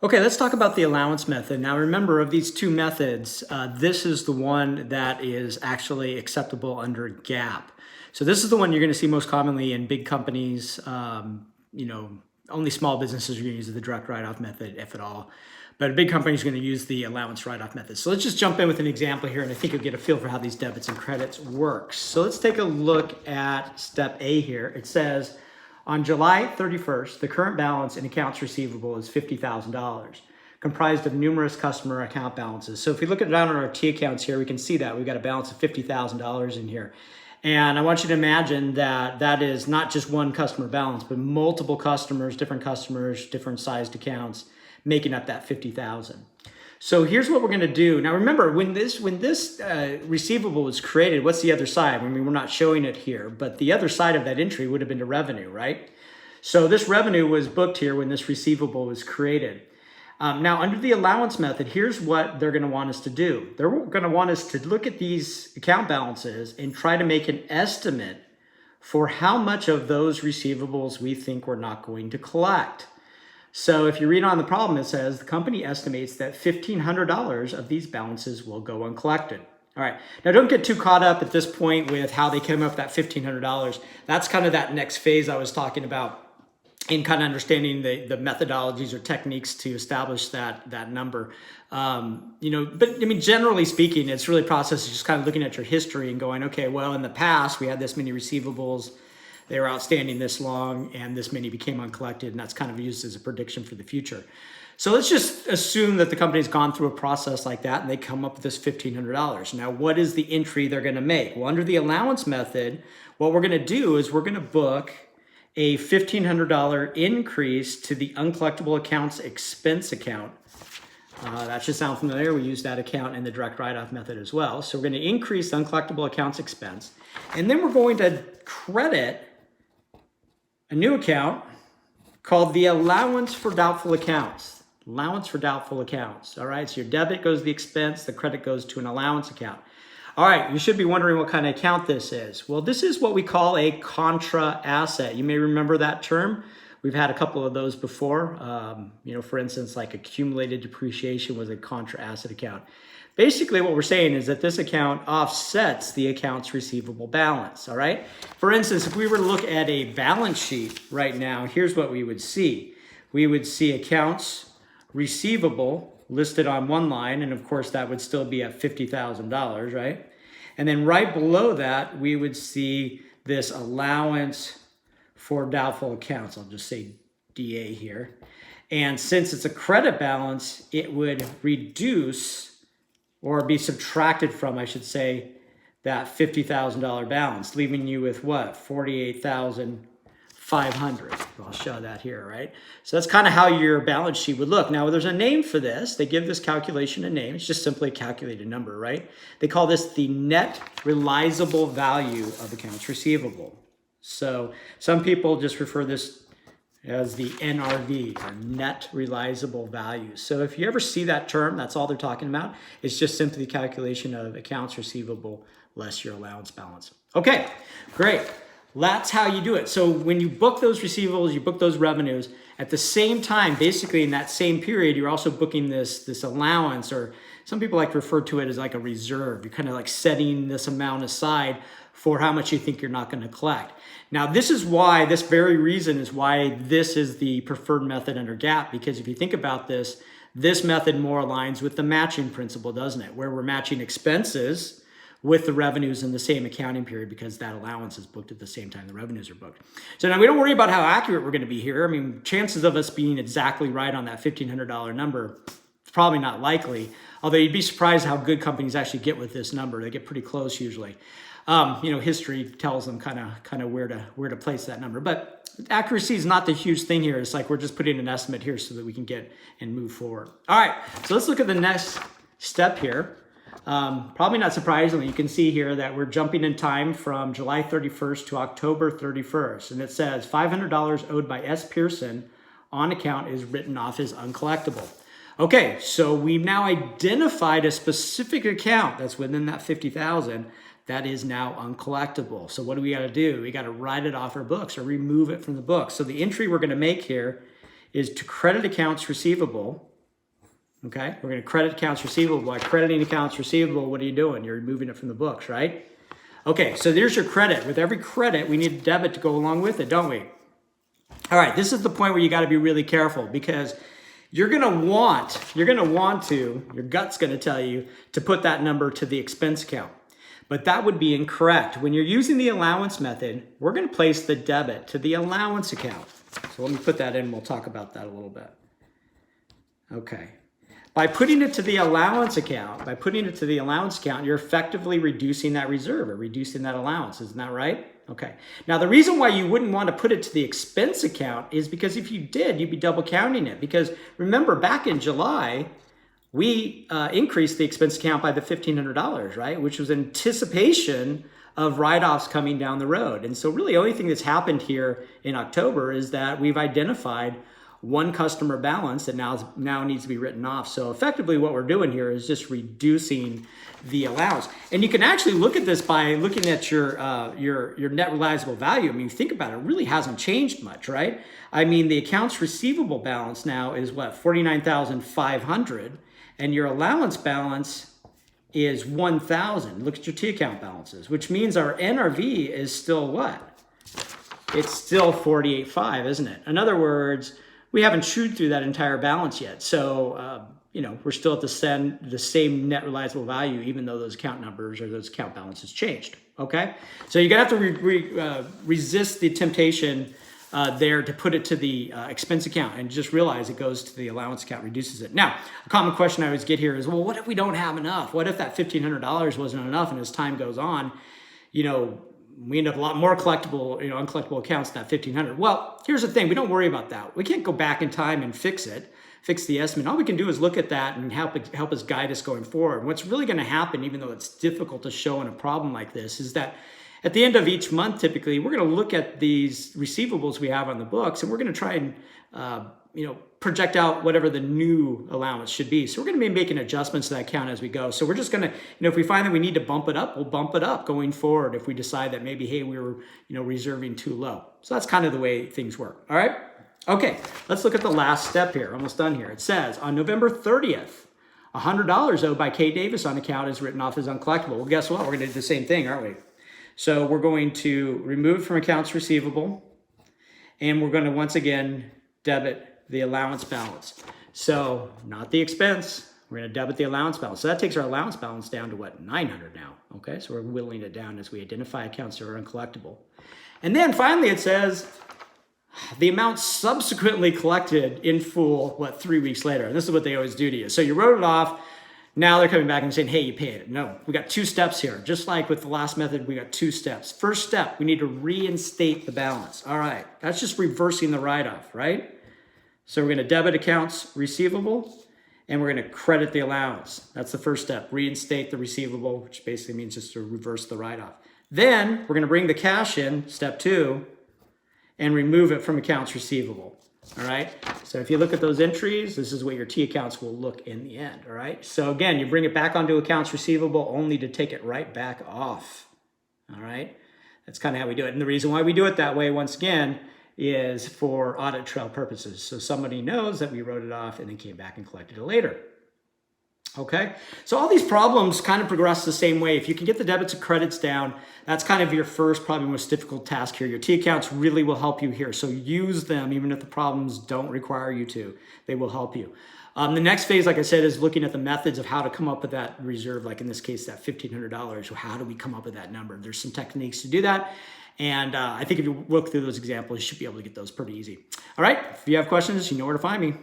Okay, let's talk about the allowance method. Now remember, of these two methods, this is the one that is actually acceptable under GAAP. So this is the one you're going to see most commonly in big companies. Only small businesses are going to use the direct write-off method, if at all. But a big company is going to use the allowance write-off method. So let's just jump in with an example here, and I think you'll get a feel for how these debits and credits work. So let's take a look at step A here. It says, on July 31st, the current balance in accounts receivable is $50,000, comprised of numerous customer account balances. So if we look at down on our T accounts here, we can see that we've got a balance of $50,000 in here. And I want you to imagine that that is not just one customer balance, but multiple customers, different sized accounts, making up that 50,000. So here's what we're going to do. Now remember, when this receivable was created, what's the other side? I mean, we're not showing it here, but the other side of that entry would have been the revenue, right? So this revenue was booked here when this receivable was created. Now, under the allowance method, here's what they're going to want us to do. They're going to want us to look at these account balances and try to make an estimate for how much of those receivables we think we're not going to collect. So if you read on the problem, it says the company estimates that $1,500 of these balances will go uncollected. All right, now don't get too caught up at this point with how they came up with that $1,500. That's kind of that next phase I was talking about in kind of understanding the methodologies or techniques to establish that number. But I mean, generally speaking, it's really a process of just kind of looking at your history and going, okay, well, in the past, we had this many receivables. They were outstanding this long, and this many became uncollected, and that's kind of used as a prediction for the future. So let's just assume that the company's gone through a process like that, and they come up with this $1,500. Now, what is the entry they're going to make? Well, under the allowance method, what we're going to do is we're going to book a $1,500 increase to the uncollectible accounts expense account. That should sound familiar. We use that account in the direct write-off method as well. So we're going to increase uncollectible accounts expense, and then we're going to credit a new account called the allowance for doubtful accounts. Allowance for doubtful accounts. All right, so your debit goes to the expense, the credit goes to an allowance account. All right, you should be wondering what kind of account this is. Well, this is what we call a contra asset. You may remember that term. We've had a couple of those before. For instance, like accumulated depreciation was a contra asset account. Basically, what we're saying is that this account offsets the accounts receivable balance, all right? For instance, if we were to look at a balance sheet right now, here's what we would see. We would see accounts receivable listed on one line, and of course, that would still be at $50,000, right? And then right below that, we would see this allowance for doubtful accounts. I'll just say DA here. And since it's a credit balance, it would reduce or be subtracted from, I should say, that $50,000 balance, leaving you with what? $48,500. I'll show that here, right? So that's kind of how your balance sheet would look. Now, there's a name for this. They give this calculation a name. It's just simply a calculated number, right? They call this the net realizable value of accounts receivable. So some people just refer this as the NRV, or net realizable value. So if you ever see that term, that's all they're talking about. It's just simply the calculation of accounts receivable less your allowance balance. Okay, great. That's how you do it. So when you book those receivables, you book those revenues, at the same time, basically in that same period, you're also booking this allowance, or some people like to refer to it as like a reserve. You're kind of like setting this amount aside for how much you think you're not going to collect. Now, this very reason is why this is the preferred method under GAAP, because if you think about this method more aligns with the matching principle, doesn't it? Where we're matching expenses with the revenues in the same accounting period, because that allowance is booked at the same time the revenues are booked. So now we don't worry about how accurate we're going to be here. I mean, chances of us being exactly right on that $1,500 number, it's probably not likely, although you'd be surprised how good companies actually get with this number. They get pretty close usually. History tells them kind of where to place that number. But accuracy is not the huge thing here. It's like we're just putting an estimate here so that we can get and move forward. All right, so let's look at the next step here. Probably not surprisingly, you can see here that we're jumping in time from July 31st to October 31st. And it says $500 owed by S. Pearson on account is written off as uncollectible. Okay, so we've now identified a specific account that's within that $50,000 that is now uncollectible. So what do we got to do? We got to write it off our books or remove it from the books. So the entry we're going to make here is to credit accounts receivable Okay, we're going to credit accounts receivable. By crediting accounts receivable, what are you doing? You're removing it from the books, right? Okay, so there's your credit. With every credit, we need a debit to go along with it, don't we? All right, this is the point where you got to be really careful, because your gut's going to tell you to put that number to the expense account. But that would be incorrect. When you're using the allowance method, we're going to place the debit to the allowance account. So let me put that in. We'll talk about that a little bit. Okay. By putting it to the allowance account, you're effectively reducing that reserve or reducing that allowance. Isn't that right? Okay. Now, the reason why you wouldn't want to put it to the expense account is because if you did, you'd be double counting it. Because remember, back in July, we increased the expense account by the $1,500, right? Which was anticipation of write-offs coming down the road. And so really the only thing that's happened here in October is that we've identified one customer balance that now needs to be written off. So effectively what we're doing here is just reducing the allowance. And you can actually look at this by looking at your net realizable value. I mean, think about it, it really hasn't changed much, right? I mean, the accounts receivable balance now is what, 49,500, and your allowance balance is 1,000. Look at your T account balances, which means our NRV is still what? It's still 48.5, isn't it? In other words, we haven't chewed through that entire balance yet. So, we're still at the same net realizable value, even though those account numbers or those account balances changed, okay? So you're gonna have to resist the temptation there to put it to the expense account and just realize it goes to the allowance account, reduces it. Now, a common question I always get here is, well, what if we don't have enough? What if that $1,500 wasn't enough, and as time goes on, we end up a lot more collectible, uncollectible accounts than that 1,500. Well, here's the thing. We don't worry about that. We can't go back in time and fix the estimate. All we can do is look at that and help us guide us going forward. And what's really going to happen, even though it's difficult to show in a problem like this, is that at the end of each month, typically, we're going to look at these receivables we have on the books, and we're going to try and, project out whatever the new allowance should be. So we're going to be making adjustments to that account as we go. So we're just going to, if we find that we need to bump it up, we'll bump it up going forward if we decide that maybe, hey, we were, reserving too low. So that's kind of the way things work. All right. Okay. Let's look at the last step here. Almost done here. It says on November 30th, $100 owed by Kay Davis on account is written off as uncollectible. Well, guess what? We're going to do the same thing, aren't we? So we're going to remove from accounts receivable, and we're going to once again debit the allowance balance. So not the expense, we're going to debit the allowance balance. So that takes our allowance balance down to what, 900 now. Okay, so we're whittling it down as we identify accounts that are uncollectible. And then finally it says the amount subsequently collected in full, 3 weeks later. And this is what they always do to you. So you wrote it off. Now they're coming back and saying, hey, you paid it. No, we got 2 steps here. Just like with the last method, we got 2 steps. First step, we need to reinstate the balance. All right, that's just reversing the write-off, right? So we're going to debit accounts receivable, and we're going to credit the allowance. That's the first step, reinstate the receivable, which basically means just to reverse the write-off. Then we're going to bring the cash in, step 2, and remove it from accounts receivable. All right. So if you look at those entries, this is what your T accounts will look in the end. All right. So again, you bring it back onto accounts receivable only to take it right back off. All right. That's kind of how we do it. And the reason why we do it that way, once again, is for audit trail purposes. So somebody knows that we wrote it off and then came back and collected it later. Okay, so all these problems kind of progress the same way. If you can get the debits and credits down, that's kind of your first, probably most difficult task here. Your T accounts really will help you here. So use them even if the problems don't require you to. They will help you. The next phase, like I said, is looking at the methods of how to come up with that reserve, like in this case, that $1,500. So how do we come up with that number? There's some techniques to do that. And I think if you look through those examples, you should be able to get those pretty easy. All right, if you have questions, you know where to find me.